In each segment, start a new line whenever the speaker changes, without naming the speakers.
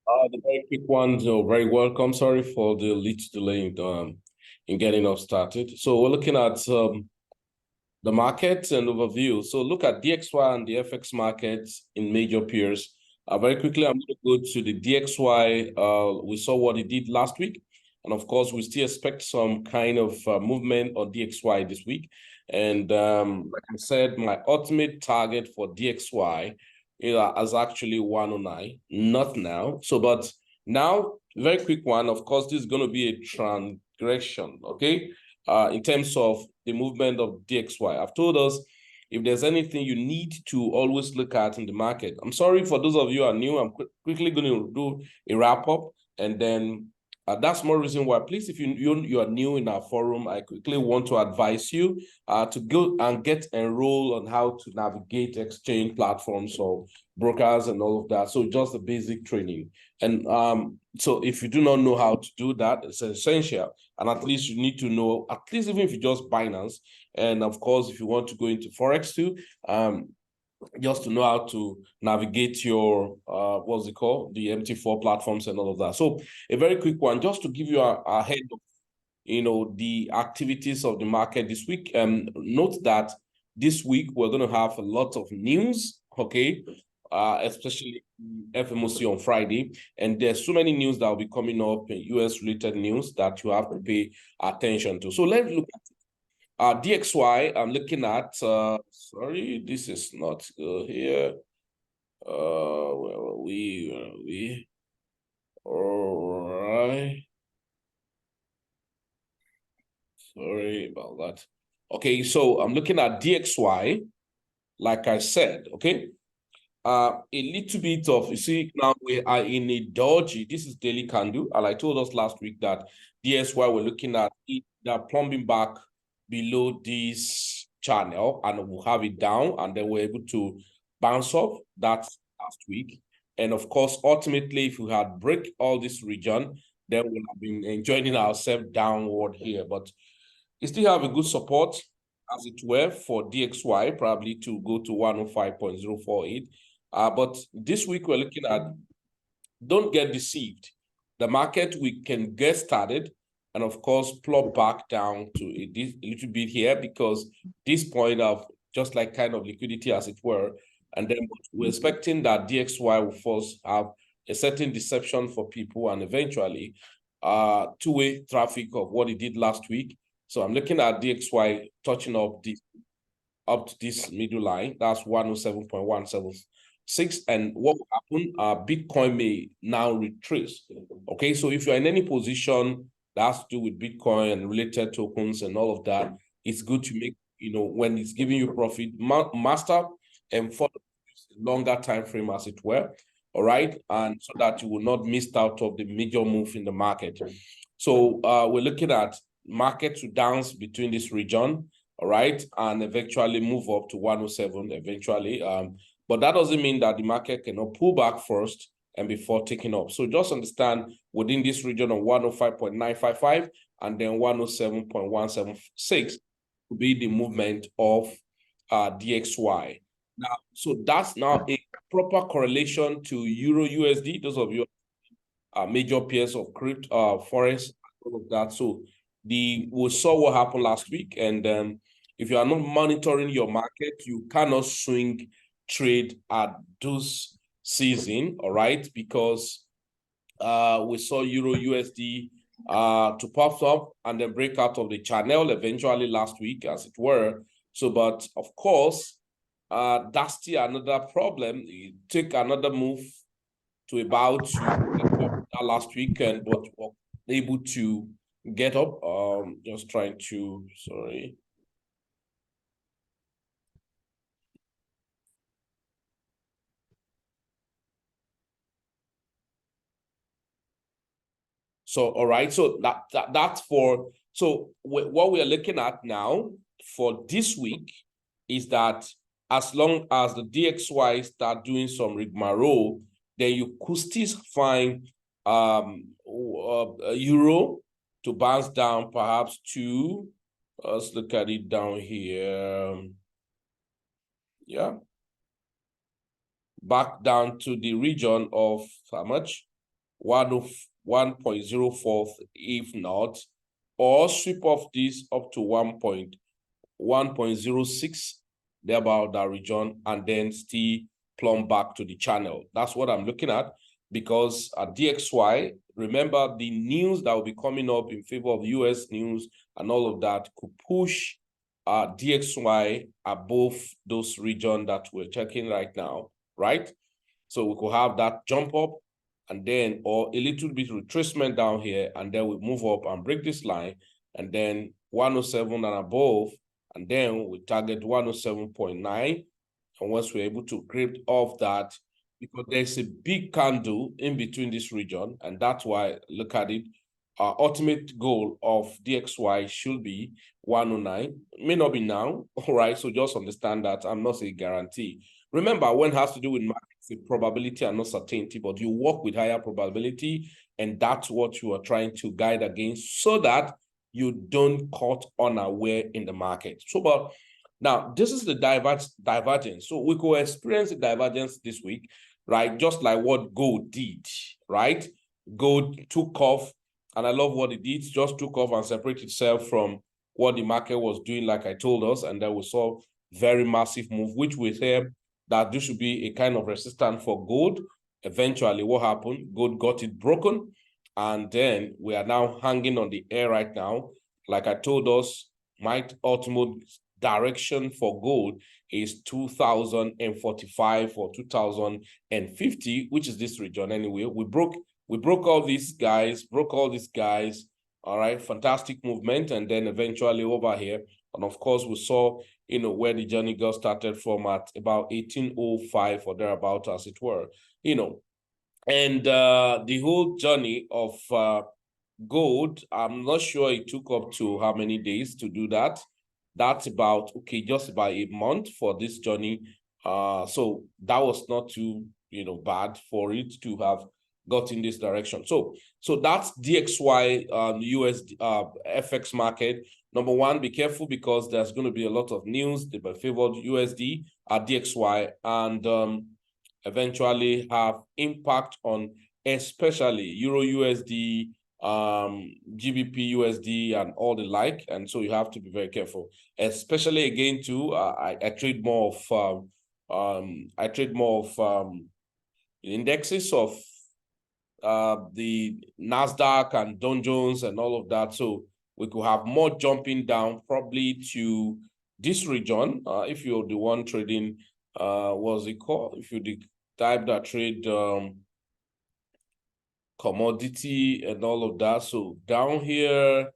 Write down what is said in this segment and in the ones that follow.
The very quick one, very welcome. Sorry for the little delay in getting us started. So we're looking at the market and overview. So look at DXY and the FX markets in major peers. Very quickly, I'm going to go to the DXY. We saw what it did last week. And of course, we still expect some kind of movement on DXY this week. And like I said, my ultimate target for DXY is actually 109, not now. So, but now, very quick one. Of course, this is going to be a transgression, okay? In terms of the movement of DXY. I've told us if there's anything you need to always look at in the market. I'm sorry for those of you who are new. I'm quickly going to do a wrap up, and then that's more reason why. Please, if you are new in our forum, I quickly want to advise you to go and get enrolled on how to navigate exchange platforms or brokers and all of that. So just the basic training. And so if you do not know how to do that, it's essential. And at least you need to know, at least even if you just Binance. And of course, if you want to go into Forex too, just to know how to navigate your what's it called, the MT4 platforms and all of that. So a very quick one, just to give you a head of the activities of the market this week. Note that this week we're going to have a lot of news, okay, especially FMOC on Friday, and there's so many news that will be coming up in US related news that you have to pay attention to. So let's look at DXY. I'm looking at, sorry, this is not here. Where are we? All right. Sorry about that. Okay, so I'm looking at DXY, like I said, okay? A little bit of, you see, now we are in a dodgy, this is daily candle, and I told us last week that DXY, we're looking at it, they're plumbing back below this channel, and we'll have it down, and then we're able to bounce up. That's last week. And of course, ultimately, if we had break all this region, then we'll have been enjoying ourselves downward here. But you still have a good support, as it were, for DXY, probably to go to 105.048. But this week we're looking at, don't get deceived. The market, we can get started and of course plop back down to a little bit here, because this point of just like kind of liquidity, as it were. And then we're expecting that DXY will first have a certain deception for people and eventually two-way traffic of what it did last week. So I'm looking at DXY touching up to this middle line. That's 107.176. And what will happen? Bitcoin may now retrace. Okay, so if you're in any position that has to do with Bitcoin and related tokens and all of that, it's good to make, when it's giving you profit, master and follow longer time frame, as it were. All right, and so that you will not miss out of the major move in the market. So we're looking at market to dance between this region, all right, and eventually move up to 107 eventually. But that doesn't mean that the market cannot pull back first and before taking up. So just understand within this region of 105.955 and then 107.176 will be the movement of DXY. Now, so that's now a proper correlation to Euro USD. Those of you are major peers of crypto, Forex, all of that. So we saw what happened last week, and if you are not monitoring your market, you cannot swing trade at those season, all right? Because we saw Euro USD to pop up and then break out of the channel eventually last week, as it were. So, but of course, that's still another problem. You take another move to about last weekend, but were able to get up. Just trying to, sorry. So, all right. So that's for, so what we are looking at now for this week is that as long as the DXY start doing some rigmarole, then you could still find euro to bounce down perhaps to, let's look at it down here. Yeah. Back down to the region of how much? 1.04, if not, or sweep off this up to 1.06, about that region, and then still plumb back to the channel. That's what I'm looking at, because at DXY, remember the news that will be coming up in favor of US news and all of that could push DXY above those regions that we're checking right now, right? So we could have that jump up, and then, or a little bit retracement down here, and then we move up and break this line, and then 107 and above, and then we target 107.9. And once we're able to grip off that, because there's a big candle in between this region, and that's why, look at it, our ultimate goal of DXY should be 109. It may not be now, all right? So just understand that. I'm not saying guarantee. Remember, when it has to do with markets, with probability and not certainty, but you work with higher probability, and that's what you are trying to guide against, so that you don't caught unaware in the market. So, but now this is the divergence. So we could experience the divergence this week, right? Just like what gold did, right? Gold took off, and I love what it did. Just took off and separated itself from what the market was doing, like I told us, and then we saw very massive move, which we said that this should be a kind of resistance for gold. Eventually, what happened? Gold got it broken, and then we are now hanging on the air right now. Like I told us, my ultimate direction for gold is 2045 or 2050, which is this region anyway. We broke all these guys, all right, fantastic movement, and then eventually over here. And of course, we saw, where the journey got started from at about 1805 or thereabout, as it were, and the whole journey of gold, I'm not sure it took up to how many days to do that. That's about, okay, just about a month for this journey. So that was not too, bad for it to have got in this direction. So that's DXY US FX market. Number one, be careful, because there's going to be a lot of news that favored USD at DXY, and eventually have impact on especially Euro USD, GBP USD, and all the like. And so you have to be very careful, especially again too. I trade more of indexes of the Nasdaq and Dow Jones and all of that. So we could have more jumping down probably to this region. If you're the one trading, what's it called? If you type that trade commodity and all of that. So down here,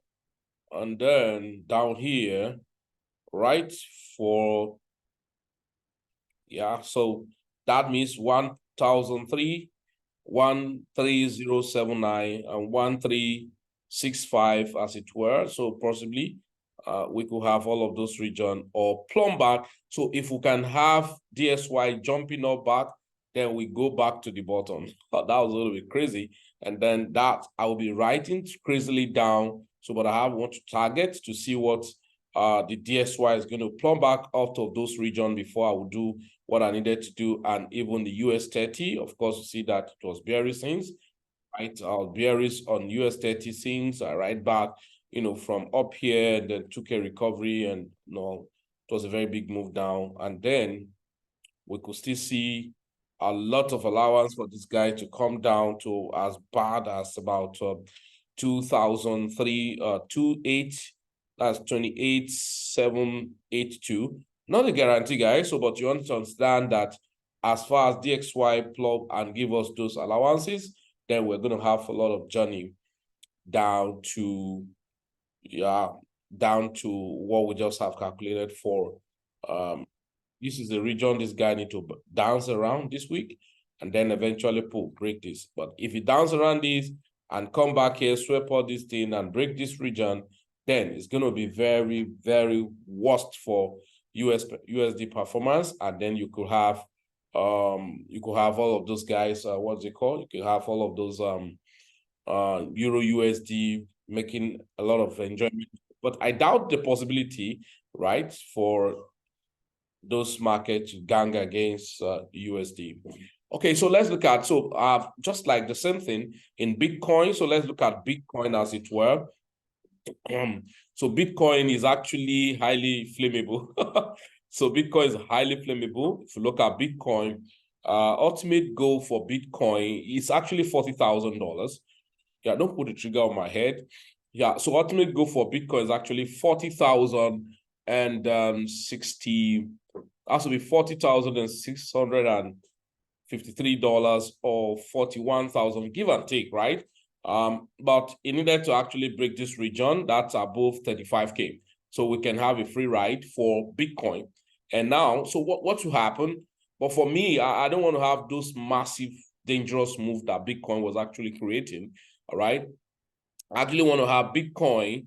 and then down here, right? For, yeah, so that means 1,003, 13079, and 1365, as it were. So possibly we could have all of those region or plumb back. So if we can have DSY jumping up back, then we go back to the bottom. That was a little bit crazy. And then that I will be writing crazily down. So, but I want to target to see what the DSY is going to plumb back out of those regions before I will do what I needed to do. And even the US 30, of course, you see that it was bearish since, right? Bearish on US 30 since, right back, from up here, and then took a recovery, and it was a very big move down. And then we could still see a lot of allowance for this guy to come down to as bad as about 2003, 28, that's 28,782. Not a guarantee, guys. So, but you want to understand that as far as DXY plug and give us those allowances, then we're going to have a lot of journey down to, down to what we just have calculated for. This is the region this guy need to dance around this week, and then eventually break this. But if he dance around this and come back here, sweep all this thing and break this region, then it's going to be very, very worst for USD performance. And then you could have all of those guys, what's it called? You could have all of those Euro USD making a lot of enjoyment. But I doubt the possibility, right, for those markets gang against USD. Okay, so let's look at, so just like the same thing in Bitcoin. So let's look at Bitcoin as it were. So Bitcoin is actually highly flammable. So Bitcoin is highly flammable. If you look at Bitcoin, ultimate goal for Bitcoin is actually $40,000. Yeah, don't put the trigger on my head. Yeah, so ultimate goal for Bitcoin is actually 40,000 and 60. Has to be $40,653 or 41,000, give and take, right? But it needed to actually break this region that's above 35K. So we can have a free ride for Bitcoin. And now, so what will happen? But for me, I don't want to have those massive, dangerous moves that Bitcoin was actually creating. All right. I actually want to have Bitcoin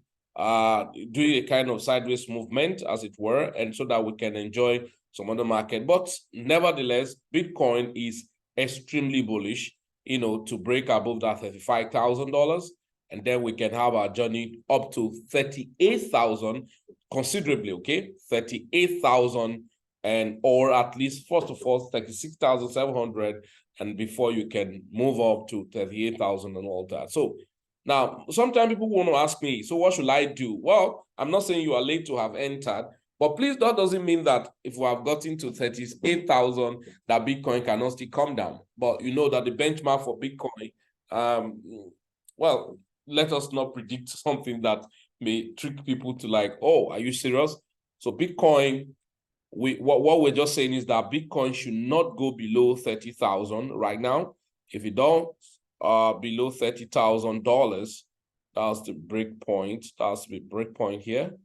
doing a kind of sideways movement, as it were, and so that we can enjoy some other market. But nevertheless, Bitcoin is extremely bullish, to break above that $35,000. And then we can have our journey up to 38,000 considerably, okay? 38,000 and or at least first of all 36,700, and before you can move up to 38,000 and all that. So now, sometimes people want to ask me, so what should I do? Well, I'm not saying you are late to have entered, but please, that doesn't mean that if we have gotten to 38,000, that Bitcoin cannot still come down. But you know that the benchmark for Bitcoin, well, let us not predict something that may trick people to like, oh, are you serious? So Bitcoin, what we're just saying is that Bitcoin should not go below 30,000 right now. If it don't below $30,000, that's the break point. That's the break point here.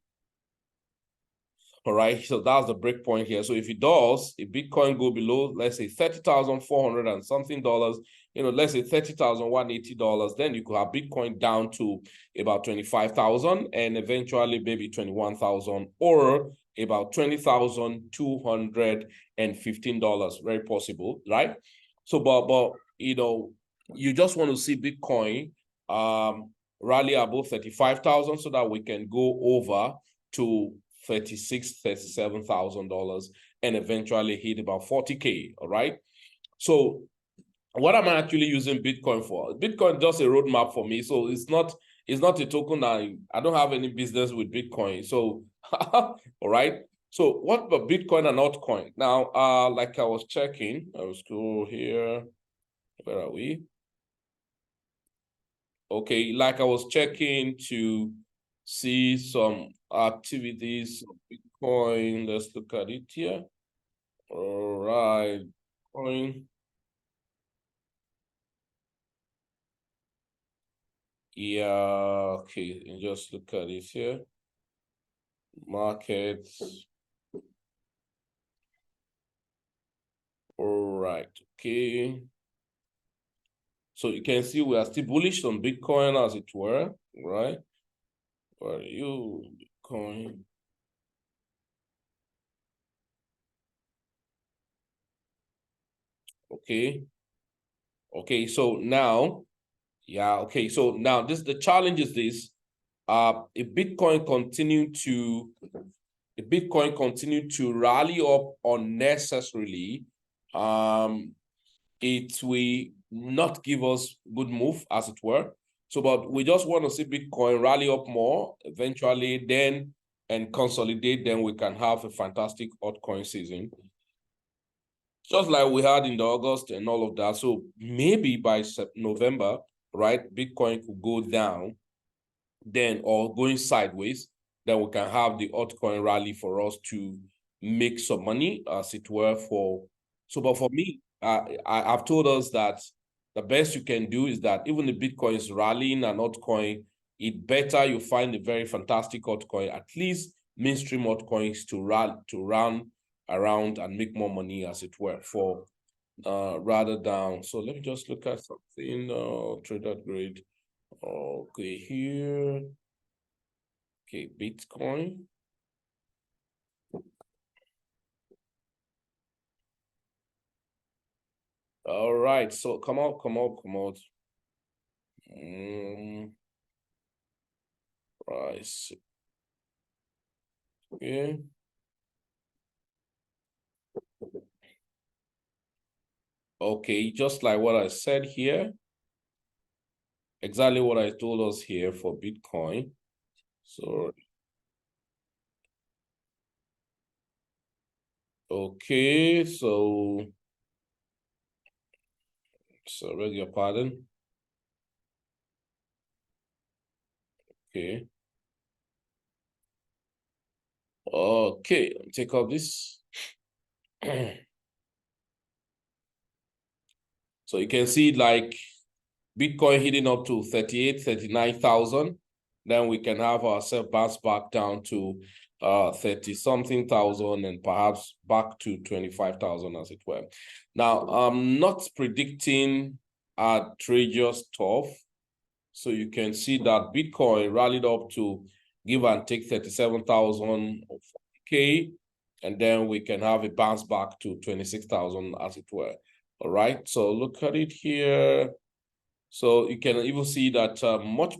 All right, so that's the break point here. So if it does, if Bitcoin go below, let's say 30,400 and something dollars, let's say $30,180, then you could have Bitcoin down to about 25,000 and eventually maybe 21,000 or about $20,215. Very possible, right? So, but you just want to see Bitcoin rally above 35,000 so that we can go over to $37,000 and eventually hit about 40K. All right. So what am I actually using Bitcoin for? Bitcoin is just a roadmap for me. So it's not a token. I don't have any business with Bitcoin. So all right. So what about Bitcoin and altcoin? Now, like I was checking, I was go here. Where are we? Okay, like I was checking to see some activities of Bitcoin. Let's look at it here. All right, Bitcoin. Yeah, okay, and just look at it here. Markets. All right, okay. So you can see we are still bullish on Bitcoin as it were, right? Where are you, Bitcoin? Okay. Okay, so now, yeah, okay. So now the challenge is this. If Bitcoin continue to rally up unnecessarily, it will not give us good move, as it were. So, but we just want to see Bitcoin rally up more eventually, then and consolidate. Then we can have a fantastic altcoin season, just like we had in the August and all of that. So maybe by November, right, Bitcoin could go down then or going sideways, then we can have the altcoin rally for us to make some money, as it were. But for me, I've told us that the best you can do is that even the Bitcoin is rallying an altcoin, it better you find a very fantastic altcoin, at least mainstream altcoins to run around and make more money, as it were, for rather down. So let me just look at something, trader grade. Okay, here. Okay, Bitcoin. All right, so come out. Price. Okay. Okay, just like what I said here, exactly what I told us here for Bitcoin. So, okay, so beg your pardon. Okay. Okay, take off this. So you can see like Bitcoin hitting up to 38, 39,000. Then we can have ourselves bounce back down to 30 something thousand and perhaps back to 25,000 as it were. Now, I'm not predicting outrageous stuff. So you can see that Bitcoin rallied up to give and take 37,000 K, and then we can have a bounce back to 26,000 as it were. All right, so look at it here. So you can even see that much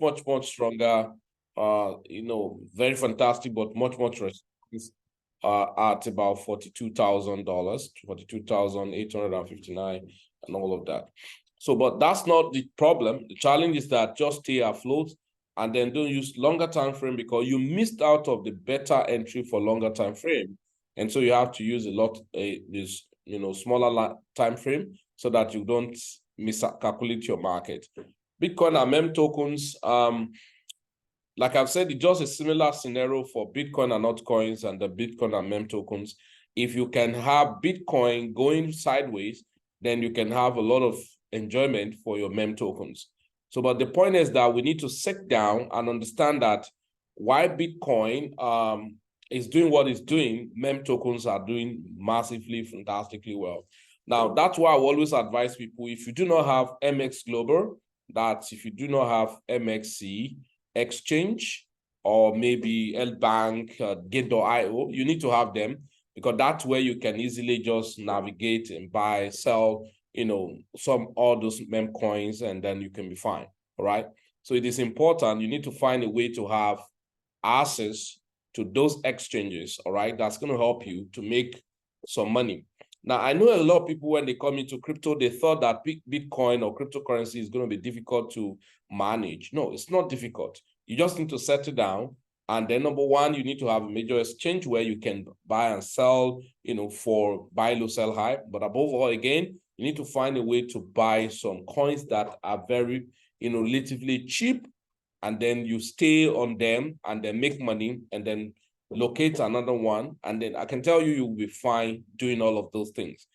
stronger, very fantastic, but much resistance at about $42,000, 42,859, and all of that. So, but that's not the problem. The challenge is that just stay afloat and then don't use longer time frame because you missed out of the better entry for longer time frame. And so you have to use a lot this smaller time frame so that you don't miscalculate your market. Bitcoin and meme tokens, like I've said, it's just a similar scenario for Bitcoin and altcoins and the Bitcoin and meme tokens. If you can have Bitcoin going sideways, then you can have a lot of enjoyment for your meme tokens. So, but the point is that we need to sit down and understand that why Bitcoin is doing what it's doing, meme tokens are doing massively, fantastically well. Now, that's why I always advise people, if you do not have MX Global, that's if you do not have MXC, exchange, or maybe LBank, Gate.io, you need to have them because that's where you can easily just navigate and buy, sell, all those meme coins, and then you can be fine. All right. So it is important. You need to find a way to have access to those exchanges. All right. That's going to help you to make some money. Now, I know a lot of people, when they come into crypto, they thought that Bitcoin or cryptocurrency is going to be difficult to manage. No, it's not difficult. You just need to settle down. And then number one, you need to have a major exchange where you can buy and sell, for buy low, sell high. But above all, again, you need to find a way to buy some coins that are very, relatively cheap. And then you stay on them and then make money and then locate another one. And then I can tell you, you'll be fine doing all of those things.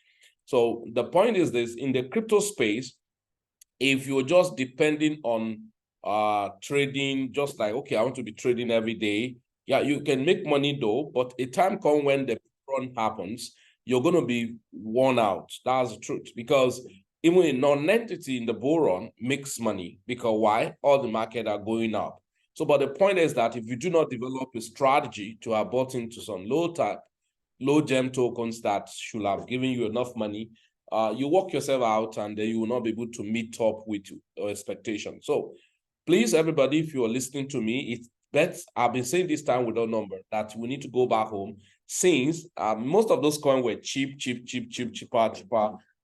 So the point is this: in the crypto space, if you're just depending on trading, just like, okay, I want to be trading every day, yeah, you can make money though, but a time comes when the run happens, you're going to be worn out. That's the truth, because even a non-entity in the bull run makes money, because why? All the market are going up. So, but the point is that if you do not develop a strategy to have bought into some low gem tokens that should have given you enough money, you work yourself out and then you will not be able to meet up with your expectation. So please, everybody, if you're listening to me, it's best, I've been saying this time without number, that we need to go back home, since most of those coins were cheaper,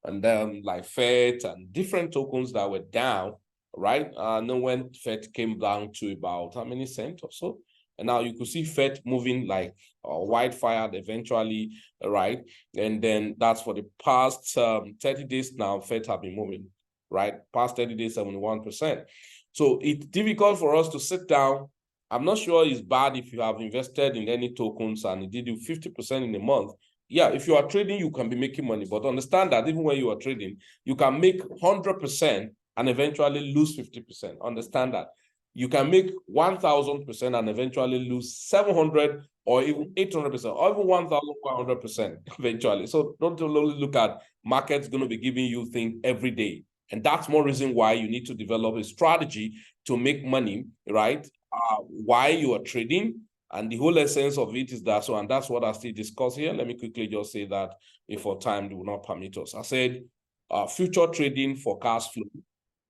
and then like FET and different tokens that were down, right? And then when FET came down to about how many cents or so, and now you could see FET moving like wildfire eventually, right? And then that's for the past 30 days now, FET have been moving, right? Past 30 days, 71%. So it's difficult for us to sit down. I'm not sure it's bad if you have invested in any tokens and it did you 50% in a month. Yeah, if you are trading, you can be making money. But understand that even when you are trading, you can make 100% and eventually lose 50%. Understand that. You can make 1,000% and eventually lose 700 or even 800% or even 1,100% eventually. So don't only look at markets going to be giving you things every day. And that's more reason why you need to develop a strategy to make money, right? Why you are trading. And the whole essence of it is that, so, and that's what I still discuss here. Let me quickly just say that before time will not permit us. I said future trading for cash flow,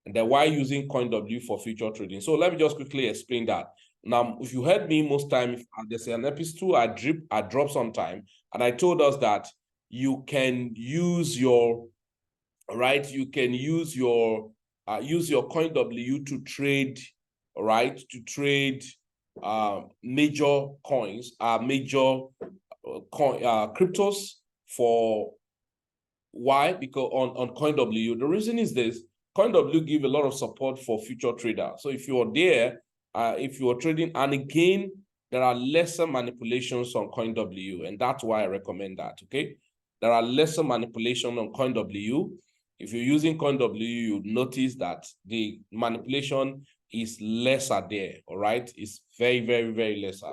and then why using CoinW for future trading. So let me just quickly explain that. Now, if you heard me most time, there's an episode I dropped sometime, and I told us that you can use your right? You can use your CoinW to trade, right? To trade major coins, major cryptos for why? Because on CoinW, the reason is this: CoinW give a lot of support for future traders. So if you're there, if you're trading, and again, there are lesser manipulations on CoinW, and that's why I recommend that. Okay, there are lesser manipulation on CoinW. If you're using CoinW, you notice that the manipulation is lesser there. All right, it's very, very, very lesser.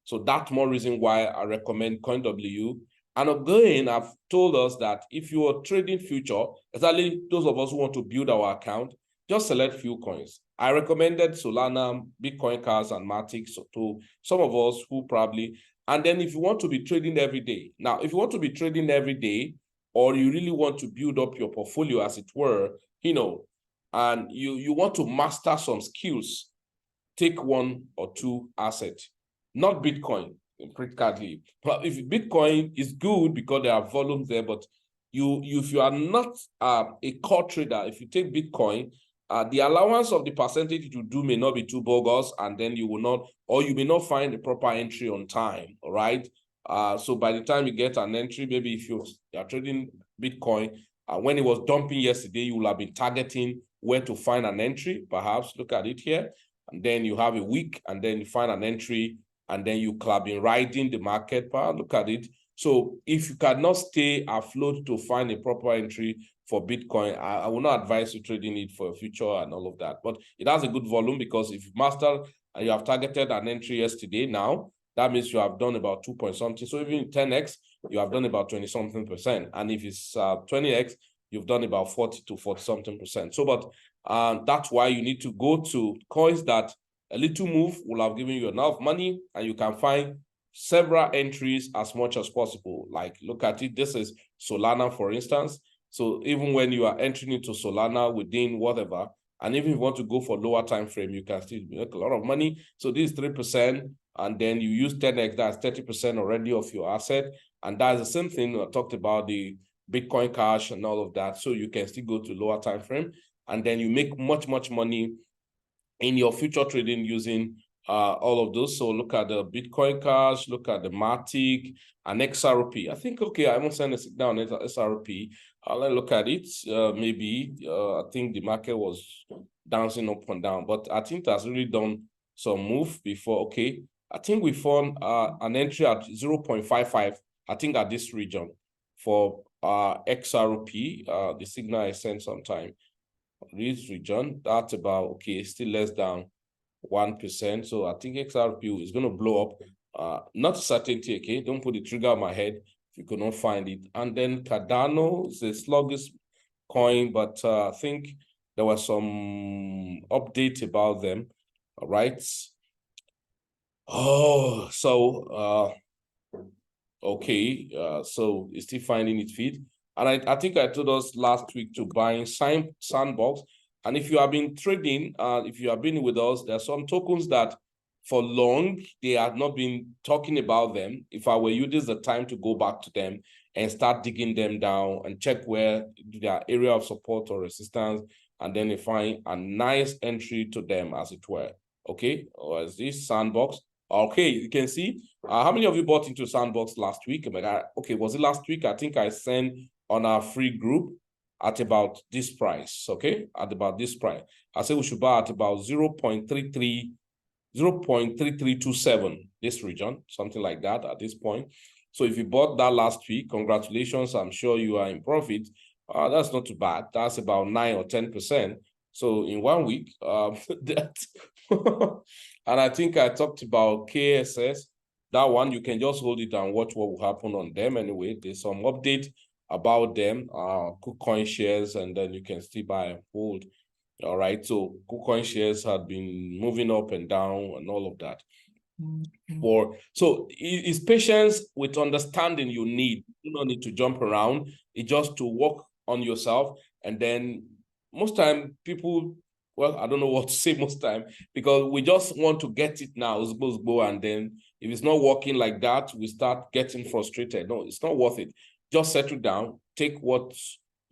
So that's more reason why I recommend CoinW. And again, I've told us that if you are trading future, especially those of us who want to build our account, just select few coins. I recommended Solana, Bitcoin Cash, and Matic to some of us who probably, and then if you want to be trading every day. Now, if you want to be trading every day, or you really want to build up your portfolio, as it were, and you want to master some skills, take one or two assets, not Bitcoin. Critically, but if Bitcoin is good because there are volumes there, but if you are not a core trader, if you take Bitcoin, the allowance of the percentage you do may not be too bogus, and then you will not, or you may not find the proper entry on time. All right. So by the time you get an entry, maybe if you are trading Bitcoin, when it was dumping yesterday, you will have been targeting where to find an entry. Perhaps look at it here, and then you have a week, and then you find an entry, and then you club in riding the market. Look at it. So if you cannot stay afloat to find a proper entry for Bitcoin, I will not advise you trading it for a future and all of that. But it has a good volume, because if you master and you have targeted an entry yesterday, now that means you have done about 2 point something. So even 10x, you have done about 20 something percent. And if it's 20x, you've done about 40 to 40 something percent. So, but that's why you need to go to coins that a little move will have given you enough money, and you can find several entries as much as possible. Like, look at it. This is Solana, for instance. So even when you are entering into Solana within whatever, and even if you want to go for lower time frame, you can still make a lot of money. So this is 3%, and then you use 10x, that's 30% already of your asset. And that's the same thing I talked about, the Bitcoin Cash and all of that. So you can still go to lower time frame, and then you make much, much money in your future trading using all of those. So look at the Bitcoin Cash, look at the Matic and XRP. I think, okay, I won't send a down XRP. Let's look at it. Maybe I think the market was bouncing up and down, but I think that's really done some move before. Okay, I think we found an entry at 0.55, I think, at this region for XRP, the signal I sent sometime. This region, that's about, okay, still less than 1%. So I think XRP is going to blow up. Not certainty, okay? Don't put the trigger on my head if you could not find it. And then Cardano is a sluggish coin, but I think there was some update about them. All right. Oh, so okay, so it's still finding its feet. And I think I told us last week to buy Sandbox. And if you have been trading, if you have been with us, there are some tokens that for long, they have not been talking about them. If I were you, this is the time to go back to them and start digging them down and check where their area of support or resistance, and then you find a nice entry to them, as it were. Okay, or is this Sandbox? Okay, you can see. How many of you bought into Sandbox last week? Okay, was it last week? I think I sent on our free group at about this price, okay? At about this price. I said we should buy at about 0.3327, this region, something like that at this point. So if you bought that last week, congratulations. I'm sure you are in profit. That's not too bad. That's about 9 or 10%. So in 1 week, that and I think I talked about KSS. That one, you can just hold it and watch what will happen on them anyway. There's some update about them, KuCoin shares, and then you can still buy and hold. All right, so KuCoin shares had been moving up and down and all of that. So it's patience with understanding you need. You don't need to jump around. It's just to work on yourself. And then most time people, well, I don't know what to say most time, because we just want to get it now, and then if it's not working like that, we start getting frustrated. No, it's not worth it. Just settle down, take what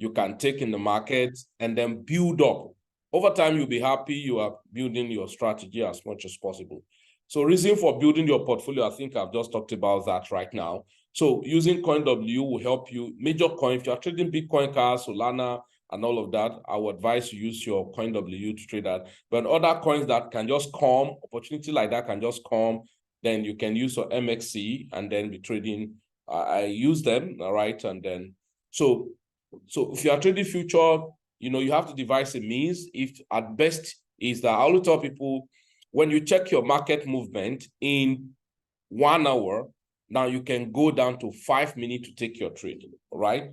you can take in the market and then build up. Over time, you'll be happy you are building your strategy as much as possible. So reason for building your portfolio, I think I've just talked about that right now. So using CoinW will help you. Major coin, if you're trading Bitcoin, cars, Solana, and all of that, I would advise you use your CoinW to trade that. But other coins that can just come, opportunity like that can just come, then you can use your MXC and then be trading. I use them, all right? And then, so if you are trading future, you have to devise a means. If at best is that I will tell people, when you check your market movement in 1 hour, now you can go down to 5 minutes to take your trade, right?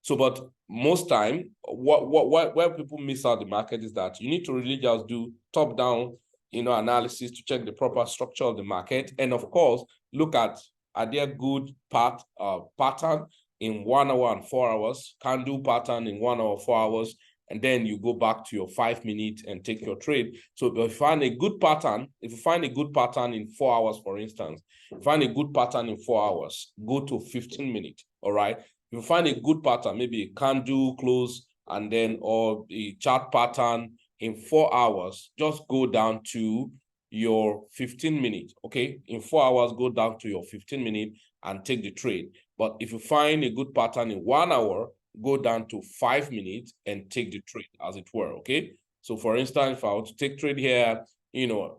So, but most time, where people miss out the market is that you need to really just do top-down, analysis to check the proper structure of the market, and of course, look at are there good pattern in 1 hour and 4 hours, candle pattern in 1 hour, 4 hours, and then you go back to your 5 minutes and take your trade. So if you find a good pattern, in 4 hours, for instance, find a good pattern in 4 hours, go to 15 minutes, all right? If you find a good pattern, maybe a candle close, and then, or a chart pattern in 4 hours, just go down to your 15 minutes, okay? In 4 hours, go down to your 15 minutes and take the trade. But if you find a good pattern in 1 hour, go down to 5 minutes and take the trade, as it were, okay? So for instance, if I want to take trade here,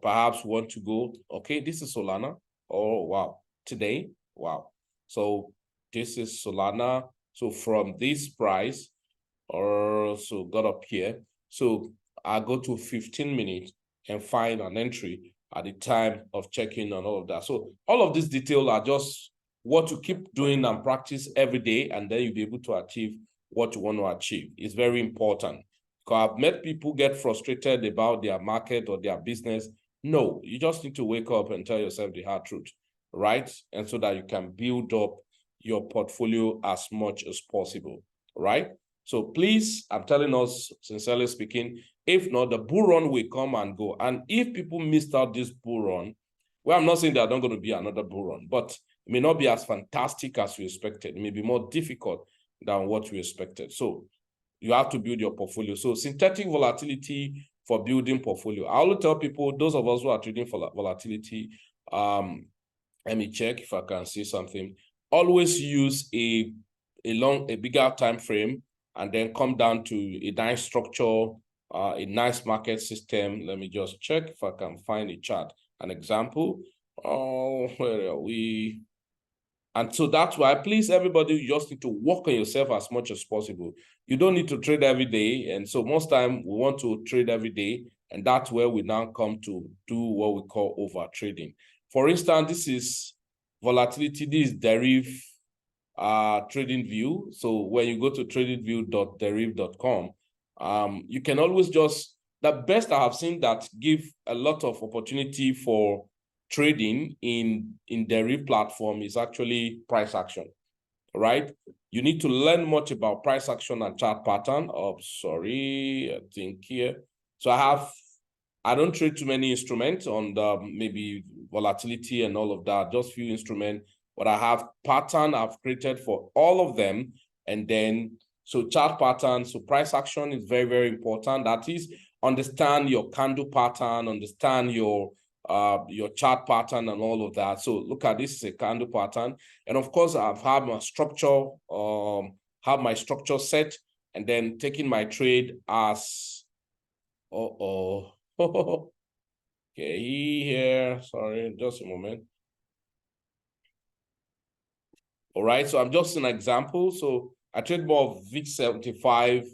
perhaps want to go, okay, this is Solana. Oh, wow. Today, wow. So this is Solana. So from this price, so got up here. So I go to 15 minutes and find an entry at the time of checking on all of that. So all of these details are just what to keep doing and practice every day, and then you'll be able to achieve what you want to achieve. It's very important. Because I've met people get frustrated about their market or their business. No, you just need to wake up and tell yourself the hard truth, right? And so that you can build up your portfolio as much as possible, right? So please, I'm telling us, sincerely speaking, if not, the bull run will come and go. And if people missed out this bull run, well, I'm not saying there's not going to be another bull run, but it may not be as fantastic as we expected. It may be more difficult than what we expected. So you have to build your portfolio. So synthetic volatility for building portfolio. I will tell people, those of us who are trading for volatility, let me check if I can see something. Always use a bigger time frame, and then come down to a nice structure, a nice market system. Let me just check if I can find a chart, an example. Oh, where are we? And so that's why, please, everybody, you just need to work on yourself as much as possible. You don't need to trade every day. And so most time we want to trade every day. And that's where we now come to do what we call over trading. For instance, this is volatility. This is deriv trading view. So when you go to tradingview.deriv.com, you can always just, the best I have seen that give a lot of opportunity for trading in deriv platform is actually price action, right? You need to learn much about price action and chart pattern. Oh, sorry, I think here. So I don't trade too many instruments on the maybe volatility and all of that, just few instruments, but I have pattern I've created for all of them. And then, so chart pattern, so price action is very, very important. That is, understand your candle pattern, understand your chart pattern and all of that. So look at this is a candle pattern. And of course, I've had my structure, set, and then taking my trade as, okay, here, sorry, just a moment. All right, so I'm just an example. So I trade more of VIX 75,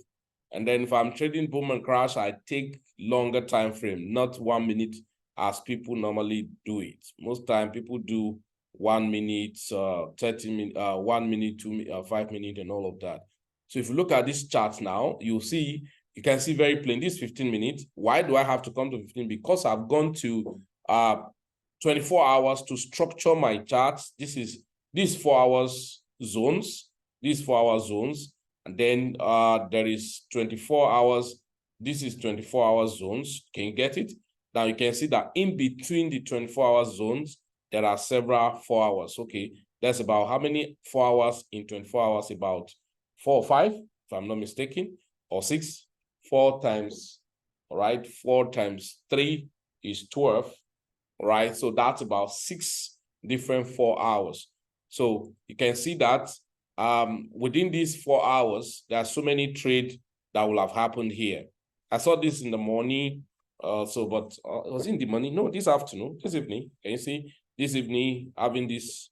and then if I'm trading boom and crash, I take longer time frame, not 1 minute as people normally do it. Most time people do 1 minute, 30 minutes, 1 minute, 2 minutes, 5 minutes, and all of that. So if you look at this chart now, you can see very plain, this 15 minutes. Why do I have to come to 15? Because I've gone to 24 hours to structure my charts. This is these 4 hours zones, and then there is 24 hours. This is 24 hours zones. Can you get it? Now you can see that in between the 24 hours zones, there are several 4 hours. Okay, that's about how many 4 hours in 24 hours? About 4 or 5? if I'm not mistaken, or 6, 4 times, all right, 4 times 3 is 12, right? So that's about 6 different 4 hours. So you can see that within these 4 hours, there are so many trades that will have happened here. I saw this in the morning, but was it in the morning? No, this afternoon, this evening. Can you see this evening having this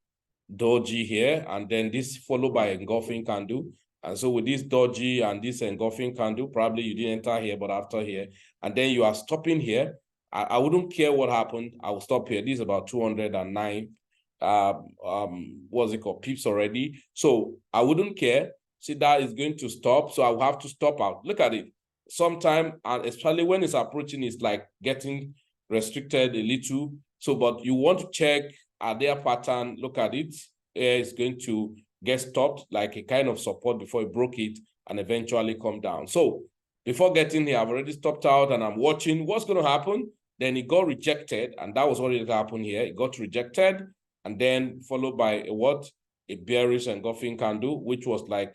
doji here, and then this followed by engulfing candle. And so with this doji and this engulfing candle, probably you didn't enter here, but after here, and then you are stopping here. I wouldn't care what happened. I will stop here. This is about 209 what's it called, pips already. So I wouldn't care. See, that is going to stop. So I will have to stop out. Look at it. Sometime, and especially when it's approaching, it's like getting restricted a little. So, but you want to check at their pattern, look at it. It's going to get stopped like a kind of support before it broke it and eventually come down. So before getting here, I've already stopped out and I'm watching what's going to happen. Then it got rejected, and that was what it happened here. It got rejected, and then followed by a what? A bearish engulfing candle, which was like,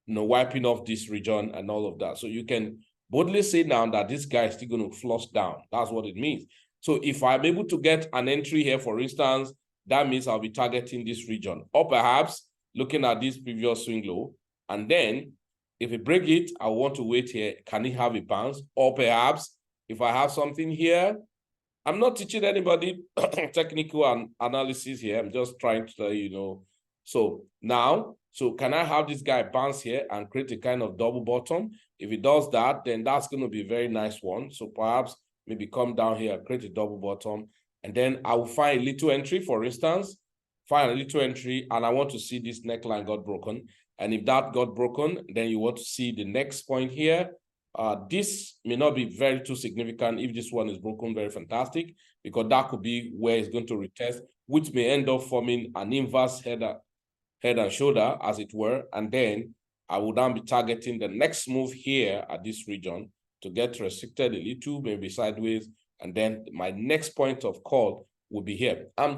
wiping off this region and all of that. So you can boldly say now that this guy is still going to flush down. That's what it means. So if I'm able to get an entry here, for instance, that means I'll be targeting this region, or perhaps looking at this previous swing low, and then if it break it, I want to wait here. Can it have a bounce? Or perhaps if I have something here, I'm not teaching anybody technical analysis here. I'm just trying to tell you, So now, so can I have this guy bounce here and create a kind of double bottom? If it does that, then that's going to be a very nice one. So perhaps maybe come down here and create a double bottom. And then I will find a little entry, for instance, find a little entry, and I want to see this neckline got broken. And if that got broken, then you want to see the next point here. This may not be very too significant. If this one is broken, very fantastic, because that could be where it's going to retest, which may end up forming an inverse head and shoulder, as it were. And then I would now be targeting the next move here at this region to get restricted a little, maybe sideways. And then my next point of call will be here. That's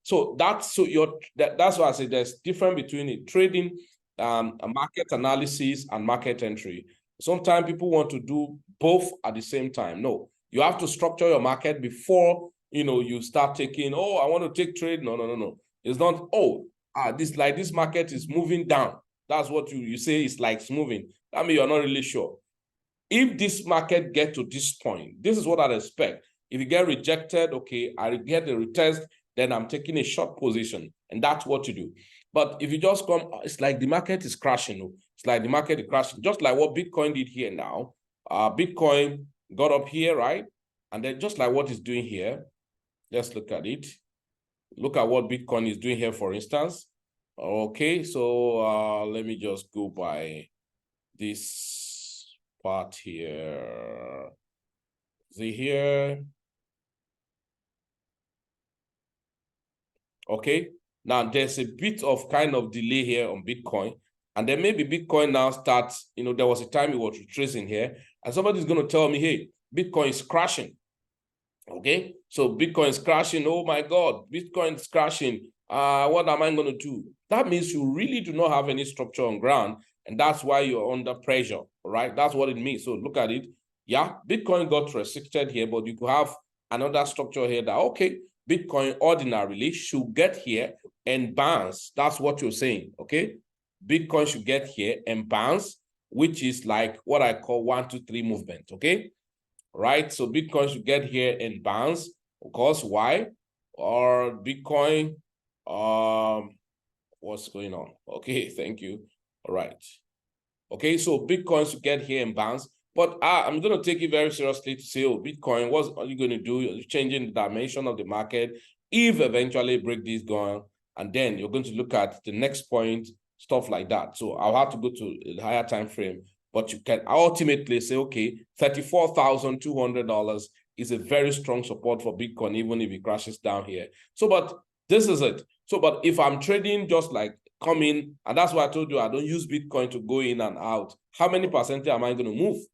why I say there's difference between a trading, a market analysis and market entry. Sometimes people want to do both at the same time. No, you have to structure your market before you start taking, I want to take trade. No. It's not, this market is moving down. That's what you say it's like it's moving. That means you're not really sure. If this market get to this point, this is what I'd expect. If you get rejected, okay, I get the retest, then I'm taking a short position, and that's what you do. But if you just come, it's like the market is crashing. It's like the market is crashing, just like what Bitcoin did here now. Bitcoin got up here, right? And then just like what it's doing here, let's look at it. Look at what Bitcoin is doing here, for instance. Okay, so let me just go by this part here. See here. Okay, now there's a bit of kind of delay here on Bitcoin. And then maybe Bitcoin now starts, there was a time it was retracing here, and somebody's going to tell me, hey, Bitcoin is crashing. Okay, so Bitcoin is crashing. Oh my God, Bitcoin is crashing. What am I going to do? That means you really do not have any structure on ground, and that's why you're under pressure, right? That's what it means. So look at it. Yeah, Bitcoin got restricted here, but you could have another structure here that, okay, Bitcoin ordinarily should get here and bounce. That's what you're saying, okay? Bitcoin should get here and bounce, which is like what I call 1, 2, 3 movement, okay? Right? So Bitcoin should get here and bounce. Of course, why? Or Bitcoin, what's going on? Okay, thank you. All right. Okay, so Bitcoin should get here and bounce. But I'm going to take it very seriously to say, Bitcoin, what are you going to do? You're changing the dimension of the market. If eventually break this going, and then you're going to look at the next point, stuff like that. So I'll have to go to a higher time frame. But you can ultimately say, okay, $34,200 is a very strong support for Bitcoin, even if it crashes down here. So, but this is it. So, but if I'm trading just like come in, and that's why I told you I don't use Bitcoin to go in and out, how many percent am I going to move?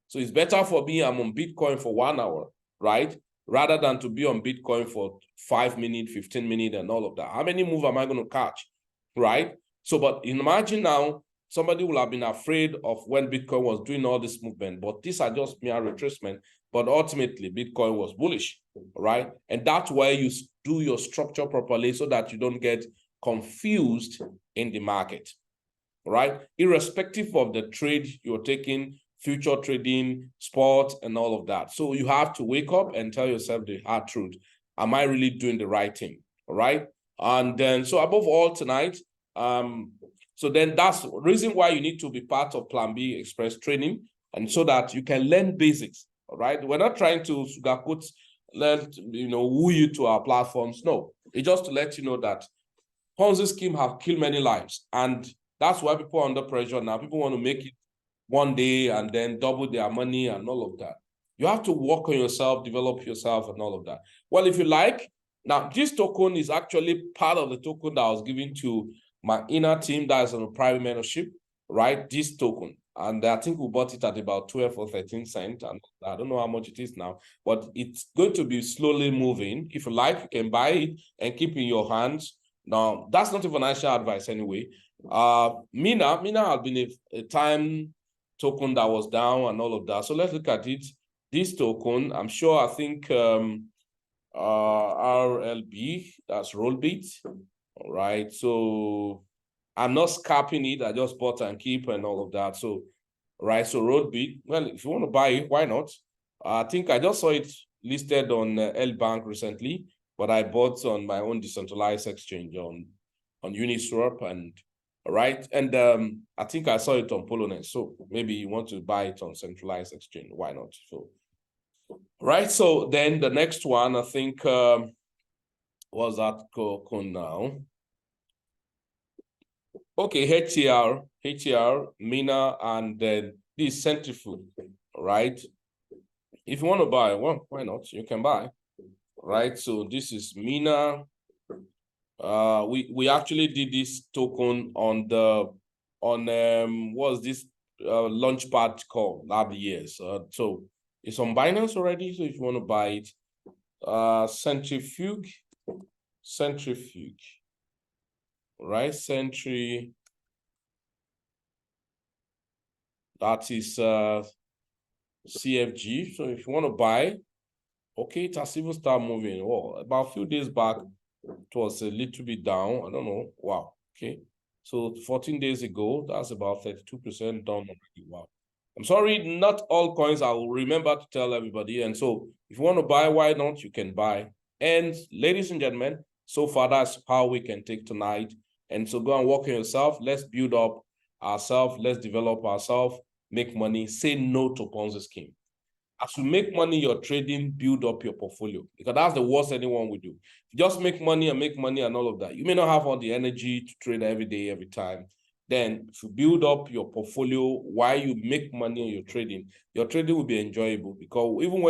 So it's better for me, I'm on Bitcoin for 1 hour, right? Rather than to be on Bitcoin for 5 minutes, 15 minutes, and all of that. How many moves am I going to catch, right? So, but imagine now, somebody will have been afraid of when Bitcoin was doing all this movement, but these are just mere retracement. But ultimately, Bitcoin was bullish, right? And that's why you do your structure properly so that you don't get confused in the market, right? Irrespective of the trade you're taking, future trading, sport, and all of that. So you have to wake up and tell yourself the hard truth. Am I really doing the right thing? All right. And then, so above all tonight, so then that's the reason why you need to be part of Planb Xpress training, and so that you can learn basics. All right. We're not trying to sugarcoat, woo you to our platforms. No, it's just to let you know that Ponzi scheme have killed many lives, and that's why people are under pressure now. People want to make it one day and then double their money and all of that. You have to work on yourself, develop yourself, and all of that. Well, if you like, now this token is actually part of the token that I was given to my inner team that is on a private mentorship, right? This token. And I think we bought it at about 12 or 13 cents. And I don't know how much it is now, but it's going to be slowly moving. If you like, you can buy it and keep it in your hands. Now, that's not a financial advice anyway. Mina has been a time token that was down and all of that. So let's look at it. This token, I think RLB, that's Rollbit. All right. So I'm not scalping it. I just bought and keep and all of that. So, right. So Rollbit, well, if you want to buy it, why not? I think I just saw it listed on L Bank recently, but I bought on my own decentralized exchange on Uniswap, and right. And I think I saw it on Polonet. So maybe you want to buy it on centralized exchange. Why not? So, right. So then the next one, I think, was that token now? Okay, HCR, Mina, and then this centrifuge, right? If you want to buy one, why not? You can buy, right? So this is Mina. We actually did this token on what's this launchpad called last year. So it's on Binance already. So if you want to buy it, centrifuge, right? That is CFG. So if you want to buy, okay, it has even started moving. Oh, about a few days back, it was a little bit down. I don't know. Wow. Okay. So 14 days ago, that's about 32% down already. Wow. I'm sorry, not all coins I will remember to tell everybody. And so if you want to buy, why not? You can buy. And ladies and gentlemen, so far that's how we can take tonight. And so go and work on yourself. Let's build up ourselves. Let's develop ourselves, make money, say no to Ponzi scheme. As you make money, you're trading, build up your portfolio, because that's the worst anyone would do. Just make money and all of that. You may not have all the energy to trade every day, every time. Then if you build up your portfolio while you make money on your trading will be enjoyable, because even when